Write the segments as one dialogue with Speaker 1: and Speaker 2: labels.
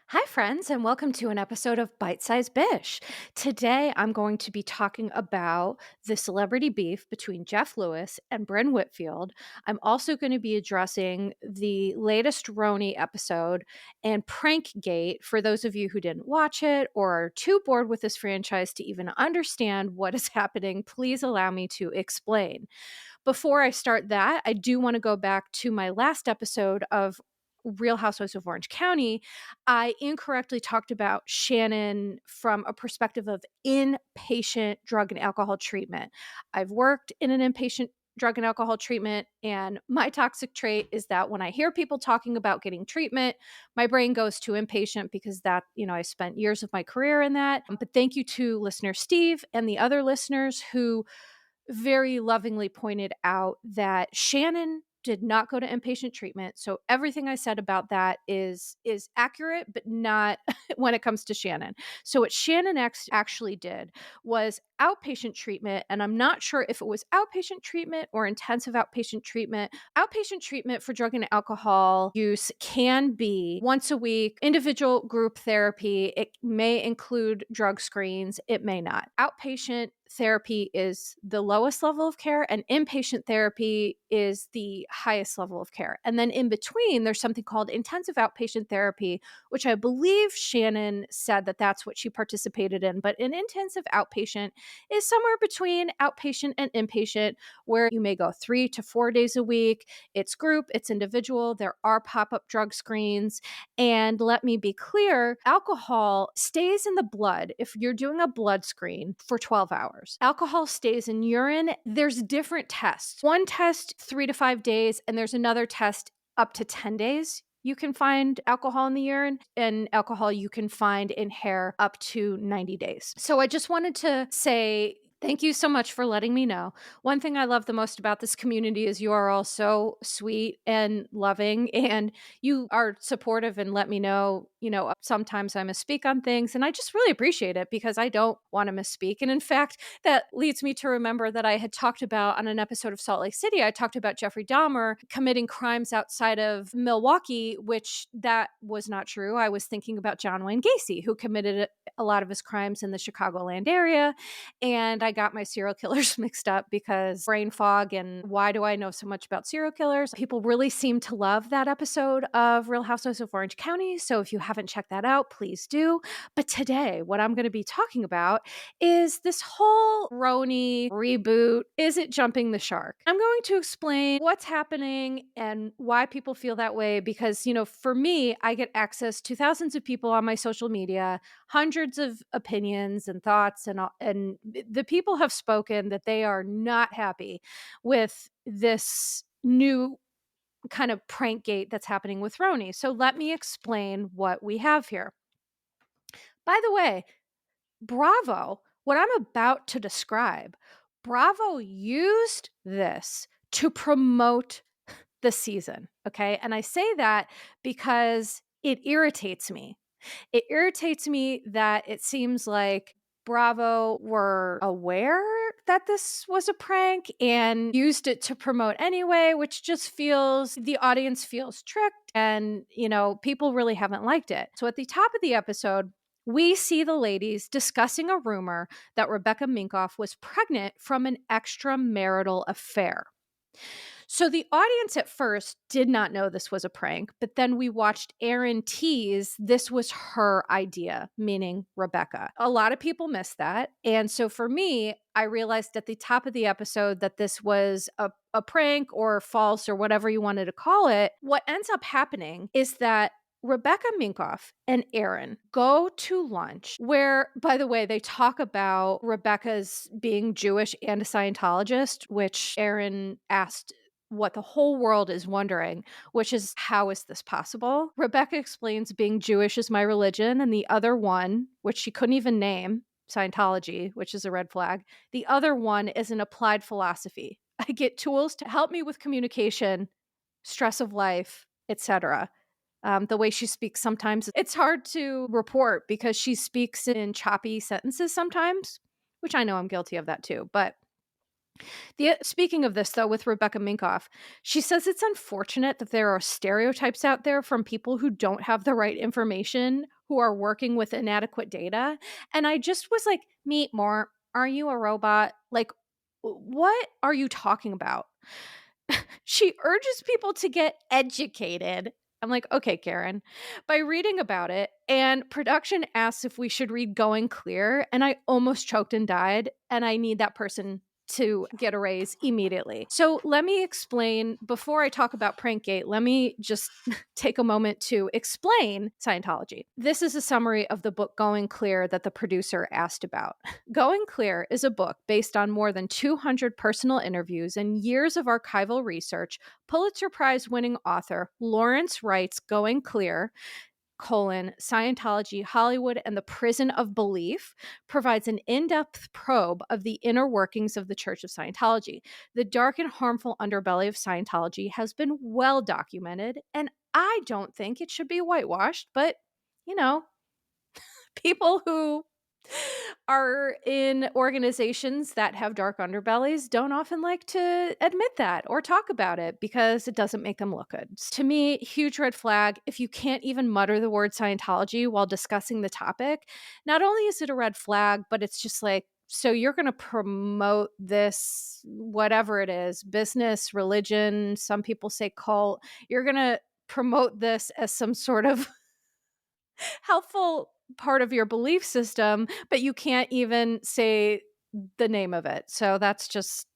Speaker 1: Hi, friends, and welcome to an episode of Bite Size Bish. Today, I'm going to be talking about the celebrity beef between Jeff Lewis and Brynn Whitfield. I'm also going to be addressing the latest RHONY episode and Prankgate for those of you who didn't watch it or are too bored with this franchise to even understand what is happening. Please allow me to explain. Before I start that, I do want to go back to my last episode of Real Housewives of Orange County. I incorrectly talked about Shannon from a perspective of inpatient drug and alcohol treatment. I've worked in an inpatient drug and alcohol treatment, and my toxic trait is that when I hear people talking about getting treatment, my brain goes to inpatient because I spent years of my career in that. But thank you to listener Steve and the other listeners who very lovingly pointed out that Shannon did not go to inpatient treatment. So everything I said about that is accurate, but not when it comes to Shannon. So what Shannon actually did was outpatient treatment, and I'm not sure if it was outpatient treatment or intensive outpatient treatment. Outpatient treatment for drug and alcohol use can be once a week, individual group therapy. It may include drug screens, it may not. Outpatient therapy is the lowest level of care, and inpatient therapy is the highest level of care. And then in between, there's something called intensive outpatient therapy, which I believe Shannon said that that's what she participated in. But an intensive outpatient is somewhere between outpatient and inpatient, where you may go 3 to 4 days a week. It's group, it's individual. There are pop-up drug screens. And let me be clear, alcohol stays in the blood if you're doing a blood screen for 12 hours. Alcohol stays in urine. There's different tests. One test, 3 to 5 days, and there's another test up to 10 days. You can find alcohol in the urine, and alcohol you can find in hair up to 90 days. So I just wanted to say thank you so much for letting me know. One thing I love the most about this community is you are all so sweet and loving, and you are supportive and let me know, sometimes I misspeak on things, and I just really appreciate it because I don't want to misspeak. And in fact, that leads me to remember that I had talked about on an episode of Salt Lake City, I talked about Jeffrey Dahmer committing crimes outside of Milwaukee, which that was not true. I was thinking about John Wayne Gacy, who committed a lot of his crimes in the Chicagoland area. And I got my serial killers mixed up because brain fog and why do I know so much about serial killers? People really seem to love that episode of Real Housewives of Orange County. So if you haven't checked that out, please do. But today, what I'm going to be talking about is this whole RHONY reboot. Is it jumping the shark? I'm going to explain what's happening and why people feel that way because, for me, I get access to thousands of people on my social media, hundreds of opinions and thoughts, and the people have spoken that they are not happy with this new kind of prank gate that's happening with RHONY. So let me explain what we have here. By the way, Bravo, what I'm about to describe, Bravo used this to promote the season. Okay. And I say that because it irritates me. It irritates me that it seems like Bravo were aware that this was a prank and used it to promote anyway, which just feels the audience feels tricked and, people really haven't liked it. So at the top of the episode, we see the ladies discussing a rumor that Rebecca Minkoff was pregnant from an extramarital affair. So the audience at first did not know this was a prank, but then we watched Erin tease this was her idea, meaning Rebecca. A lot of people missed that. And so for me, I realized at the top of the episode that this was a prank or false or whatever you wanted to call it. What ends up happening is that Rebecca Minkoff and Erin go to lunch where, by the way, they talk about Rebecca's being Jewish and a Scientologist, which Erin asked what the whole world is wondering, which is how is this possible? Rebecca explains being Jewish is my religion, and the other one, which she couldn't even name, Scientology, which is a red flag. The other one is an applied philosophy. I get tools to help me with communication, stress of life, etc. The way she speaks sometimes, it's hard to report because she speaks in choppy sentences sometimes, which I know I'm guilty of that too. But speaking of this, though, with Rebecca Minkoff, she says it's unfortunate that there are stereotypes out there from people who don't have the right information who are working with inadequate data. And I just was like, meet more. Are you a robot? Like, what are you talking about? She urges people to get educated. I'm like, okay, Karen, by reading about it. And production asks if we should read Going Clear. And I almost choked and died. And I need that person to get a raise immediately. So let me explain before I talk about Prankgate. Let me just take a moment to explain Scientology. This is a summary of the book Going Clear that the producer asked about. Going Clear is a book based on more than 200 personal interviews and years of archival research. Pulitzer Prize winning author Lawrence Wright's Going Clear, Scientology, Hollywood, and the Prison of Belief provides an in-depth probe of the inner workings of the Church of Scientology. The dark and harmful underbelly of Scientology has been well documented, and I don't think it should be whitewashed, but, you know, people who are in organizations that have dark underbellies don't often like to admit that or talk about it because it doesn't make them look good. To me, huge red flag. If you can't even mutter the word Scientology while discussing the topic, not only is it a red flag, but it's just like, so you're going to promote this, whatever it is, business, religion, some people say cult, you're going to promote this as some sort of helpful part of your belief system, but you can't even say the name of it. So that's just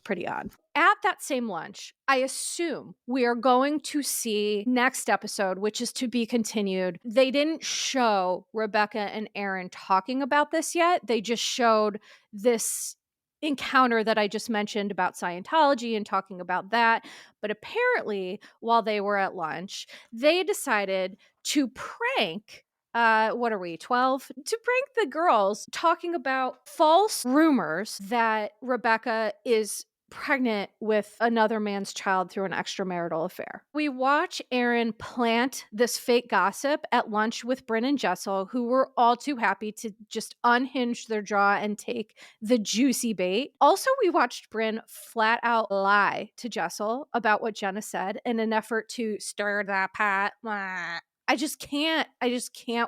Speaker 1: pretty odd. At that same lunch, I assume we are going to see next episode, which is to be continued. They didn't show Rebecca and Aaron talking about this yet. They just showed this encounter that I just mentioned about Scientology and talking about that. But apparently, while they were at lunch, they decided to prank what are we, 12? To prank the girls talking about false rumors that Rebecca is pregnant with another man's child through an extramarital affair. We watch Aaron plant this fake gossip at lunch with Brynn and Jessel, who were all too happy to just unhinge their jaw and take the juicy bait. Also, we watched Brynn flat out lie to Jessel about what Jenna said in an effort to stir that pot. I just can't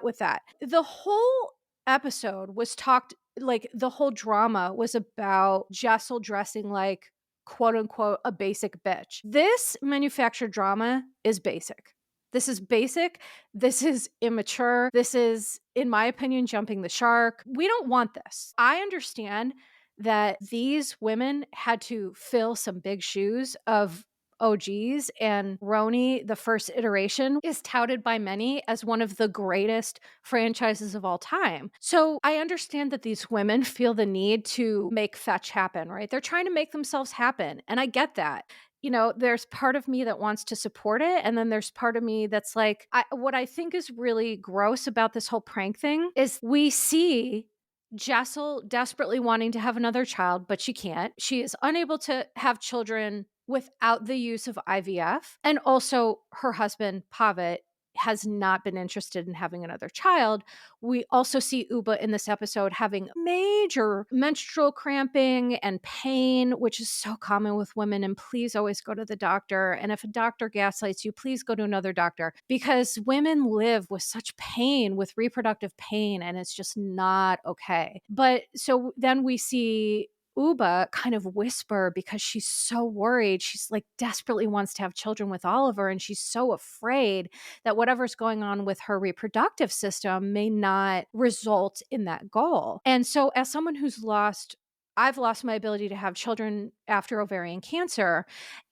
Speaker 1: with that. The whole episode was talked like the whole drama was about Jessel dressing like quote unquote a basic bitch. This manufactured drama is basic. This is basic. This is immature. This is, in my opinion, jumping the shark. We don't want this. I understand that these women had to fill some big shoes of OGs, and RHONY, the first iteration, is touted by many as one of the greatest franchises of all time. So I understand that these women feel the need to make fetch happen, right? They're trying to make themselves happen. And I get that. You know, there's part of me that wants to support it. And then there's part of me that's like, what I think is really gross about this whole prank thing is we see Jessel desperately wanting to have another child, but she can't. She is unable to have children without the use of IVF. And also her husband, Pavitt, has not been interested in having another child. We also see Uba in this episode having major menstrual cramping and pain, which is so common with women. And please always go to the doctor. And if a doctor gaslights you, please go to another doctor, because women live with such pain, with reproductive pain, and it's just not okay. But so then we see Uba kind of whisper because she's so worried. She's like desperately wants to have children with Oliver, and she's so afraid that whatever's going on with her reproductive system may not result in that goal. And so as someone I've lost my ability to have children after ovarian cancer,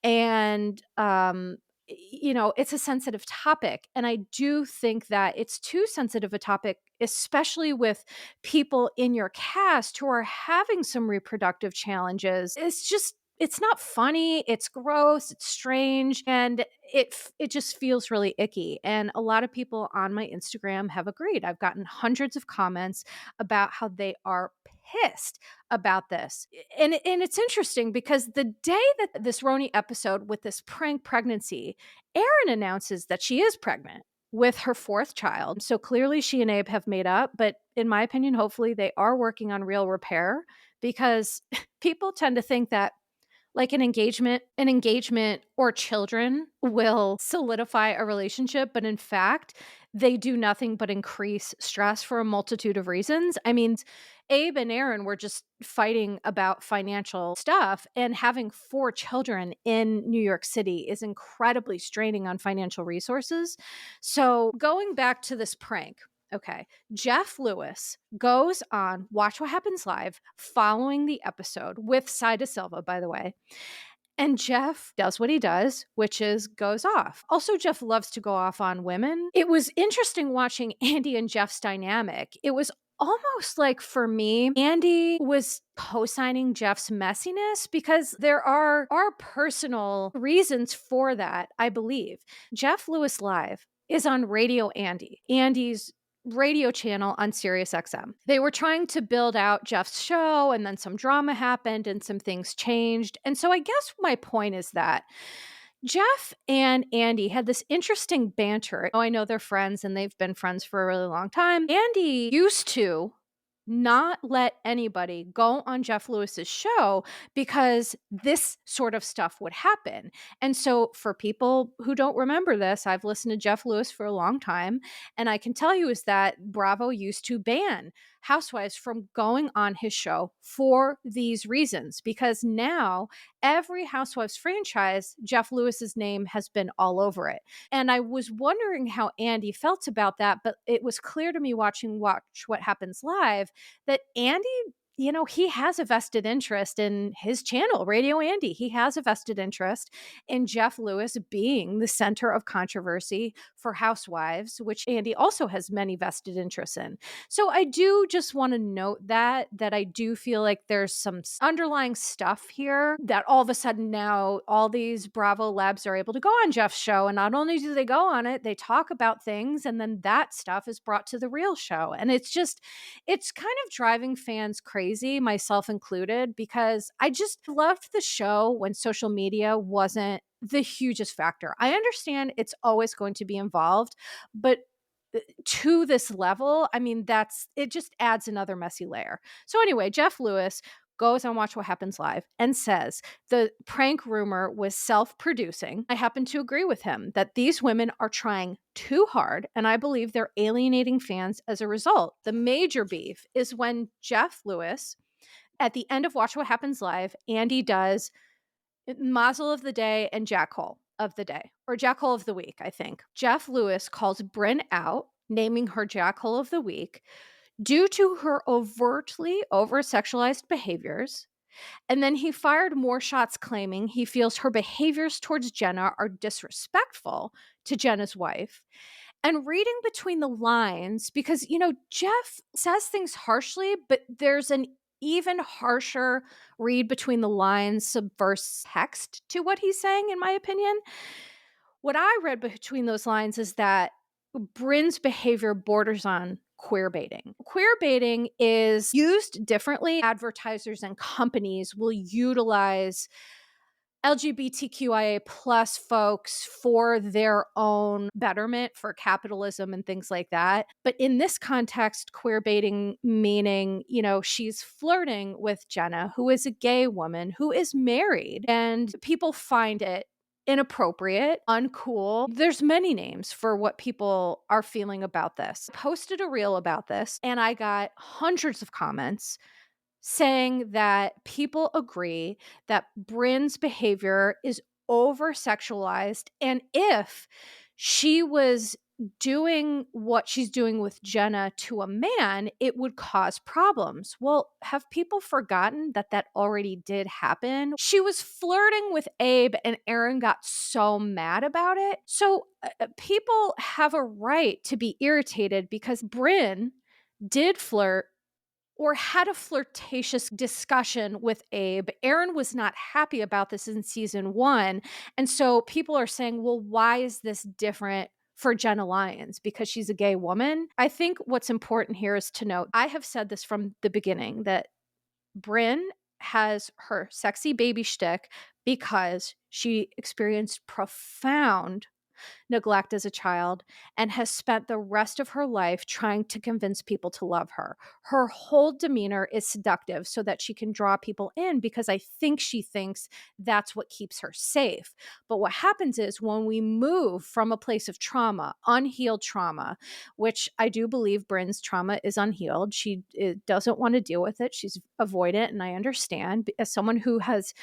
Speaker 1: and you know, it's a sensitive topic. And I do think that it's too sensitive a topic, especially with people in your cast who are having some reproductive challenges. It's not funny. It's gross. It's strange. And it just feels really icky. And a lot of people on my Instagram have agreed. I've gotten hundreds of comments about how they are pissed about this. And it's interesting because the day that this RHONY episode with this prank pregnancy, Erin announces that she is pregnant with her fourth child. So clearly she and Abe have made up. But in my opinion, hopefully they are working on real repair, because people tend to think that like an engagement or children will solidify a relationship, but in fact, they do nothing but increase stress for a multitude of reasons. I mean, Abe and Aaron were just fighting about financial stuff, and having 4 children in New York City is incredibly straining on financial resources. So, going back to this prank, okay, Jeff Lewis goes on Watch What Happens Live following the episode with Cy Silva, by the way. And Jeff does what he does, which is goes off. Also, Jeff loves to go off on women. It was interesting watching Andy and Jeff's dynamic. It was almost like, for me, Andy was co-signing Jeff's messiness because there are personal reasons for that, I believe. Jeff Lewis Live is on Radio Andy, Andy's radio channel on Sirius XM. They were trying to build out Jeff's show, and then some drama happened and some things changed. And so I guess my point is that Jeff and Andy had this interesting banter. Oh, I know they're friends and they've been friends for a really long time. Andy used to not let anybody go on Jeff Lewis's show because this sort of stuff would happen. And so, for people who don't remember this, I've listened to Jeff Lewis for a long time, and I can tell you is that Bravo used to ban housewives from going on his show for these reasons, because now every Housewives franchise, Jeff Lewis's name has been all over it. And I was wondering how Andy felt about that, but it was clear to me watching Watch What Happens Live that Andy, he has a vested interest in his channel, Radio Andy. He has a vested interest in Jeff Lewis being the center of controversy for Housewives, which Andy also has many vested interests in. So I do just want to note that I do feel like there's some underlying stuff here that all of a sudden now all these Bravo labs are able to go on Jeff's show. And not only do they go on it, they talk about things, and then that stuff is brought to the real show. And it's kind of driving fans crazy, myself included, because I just loved the show when social media wasn't the hugest factor. I understand it's always going to be involved, but to this level, I mean, it just adds another messy layer. So anyway, Jeff Lewis goes on Watch What Happens Live and says the prank rumor was self-producing. I happen to agree with him that these women are trying too hard, and I believe they're alienating fans as a result. The major beef is when Jeff Lewis, at the end of Watch What Happens Live, Andy does Mazel of the Day and Jackhole of the Day, or Jackhole of the Week, I think. Jeff Lewis calls Brynn out, naming her Jackhole of the Week, due to her overtly over-sexualized behaviors. And then he fired more shots, claiming he feels her behaviors towards Jenna are disrespectful to Jenna's wife. And reading between the lines, because, Jeff says things harshly, but there's an even harsher read between the lines, subverse text to what he's saying, in my opinion. What I read between those lines is that Brynn's behavior borders on queerbaiting. Queerbaiting is used differently. Advertisers and companies will utilize LGBTQIA plus folks for their own betterment, for capitalism and things like that. But in this context, queerbaiting meaning, she's flirting with Jenna, who is a gay woman, who is married, and people find it inappropriate, uncool. There's many names for what people are feeling about this. I posted a reel about this, and I got hundreds of comments saying that people agree that Brynn's behavior is over sexualized. And if she was doing what she's doing with Jenna to a man, it would cause problems. Well, have people forgotten that already did happen? She was flirting with Abe, and Aaron got so mad about it. So people have a right to be irritated because Brynn did flirt or had a flirtatious discussion with Abe. Aaron was not happy about this in season 1. And so people are saying, well, why is this different for Jenna Lyons? Because she's a gay woman? I think what's important here is to note, I have said this from the beginning, that Brynn has her sexy baby shtick because she experienced profound neglect as a child and has spent the rest of her life trying to convince people to love her. Her whole demeanor is seductive so that she can draw people in, because I think she thinks that's what keeps her safe. But what happens is when we move from a place of trauma, unhealed trauma, which I do believe Brynn's trauma is unhealed. She doesn't want to deal with it. She's avoidant, and I understand. As someone who has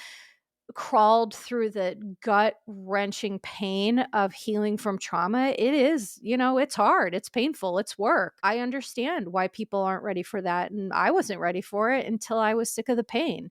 Speaker 1: crawled through the gut-wrenching pain of healing from trauma, it is, it's hard, it's painful, it's work. I understand why people aren't ready for that, and I wasn't ready for it until I was sick of the pain.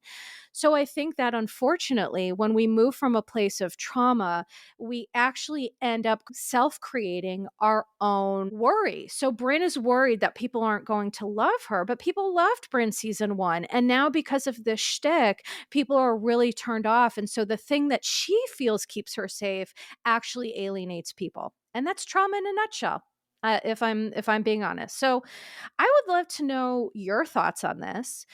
Speaker 1: So I think that unfortunately, when we move from a place of trauma, we actually end up self-creating our own worry. So Brynn is worried that people aren't going to love her, but people loved Brynn season 1. And now because of this shtick, people are really turned off. And so the thing that she feels keeps her safe actually alienates people. And that's trauma in a nutshell. If I'm being honest. So I would love to know your thoughts on this.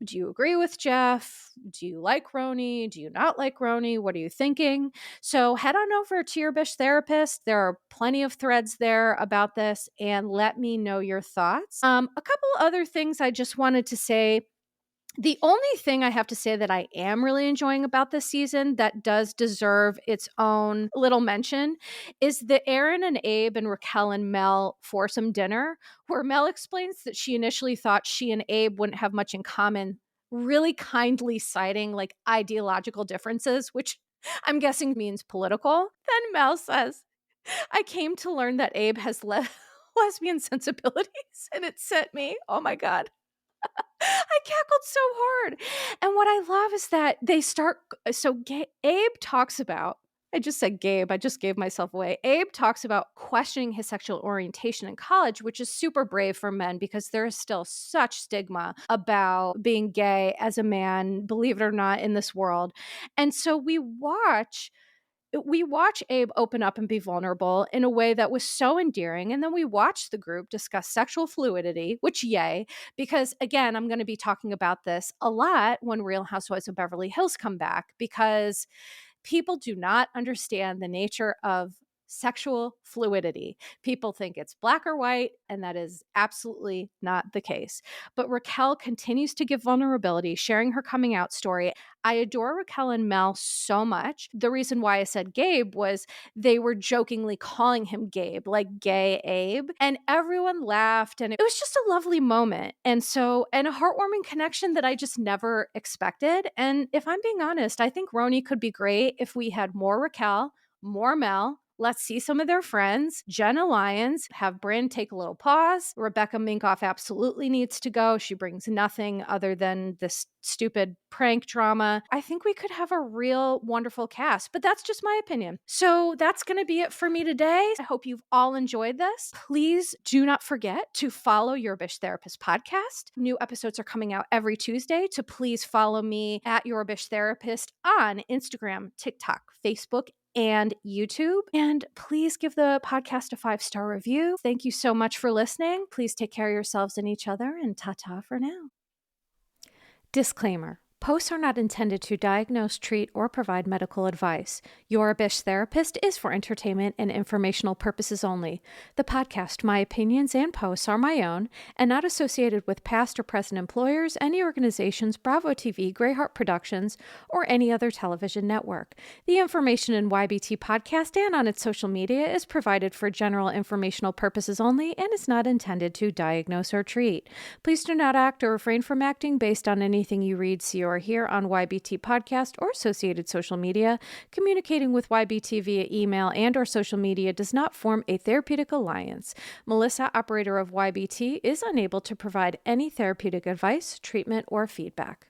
Speaker 1: Do you agree with Jeff? Do you like RHONY? Do you not like RHONY? What are you thinking? So head on over to your Bish therapist. There are plenty of threads there about this, and let me know your thoughts. A couple other things I just wanted to say. The only thing I have to say that I am really enjoying about this season that does deserve its own little mention is the Aaron and Abe and Raquel and Mel foursome dinner, where Mel explains that she initially thought she and Abe wouldn't have much in common, really kindly citing like ideological differences, which I'm guessing means political. Then Mel says, I came to learn that Abe has lesbian sensibilities, and it sent me, oh my God. I cackled so hard. And what I love is that they start. So Abe talks about, I just said Gabe, I just gave myself away. Abe talks about questioning his sexual orientation in college, which is super brave for men because there is still such stigma about being gay as a man, believe it or not, in this world. And so we watch Abe open up and be vulnerable in a way that was so endearing. And then we watch the group discuss sexual fluidity, which yay, because again, I'm going to be talking about this a lot when Real Housewives of Beverly Hills come back, because people do not understand the nature of sexual fluidity. People think it's black or white, and that is absolutely not the case. But Raquel continues to give vulnerability, sharing her coming out story. I adore Raquel and Mel so much. The reason why I said Gabe was they were jokingly calling him Gabe, like gay Abe, and everyone laughed, and it was just a lovely moment. And a heartwarming connection that I just never expected. And if I'm being honest, I think RHONY could be great if we had more Raquel, more Mel. Let's see some of their friends. Jenna Lyons, have Brynn take a little pause. Rebecca Minkoff absolutely needs to go. She brings nothing other than this stupid prank drama. I think we could have a real wonderful cast, but that's just my opinion. So that's going to be it for me today. I hope you've all enjoyed this. Please do not forget to follow Your Bish Therapist podcast. New episodes are coming out every Tuesday. To please follow me at Your Bish Therapist on Instagram, TikTok, Facebook, and YouTube. And please give the podcast a 5-star review. Thank you so much for listening. Please take care of yourselves and each other, and ta-ta for now. Disclaimer. Posts are not intended to diagnose, treat, or provide medical advice. Your Bish Therapist is for entertainment and informational purposes only. The podcast, my opinions, and posts are my own and not associated with past or present employers, any organizations, Bravo TV, Greyheart Productions, or any other television network. The information in YBT podcast and on its social media is provided for general informational purposes only and is not intended to diagnose or treat. Please do not act or refrain from acting based on anything you read, see, or hear on YBT podcast or associated social media. Communicating with YBT via email and or social media does not form a therapeutic alliance. Melissa, operator of YBT, is unable to provide any therapeutic advice, treatment, or feedback.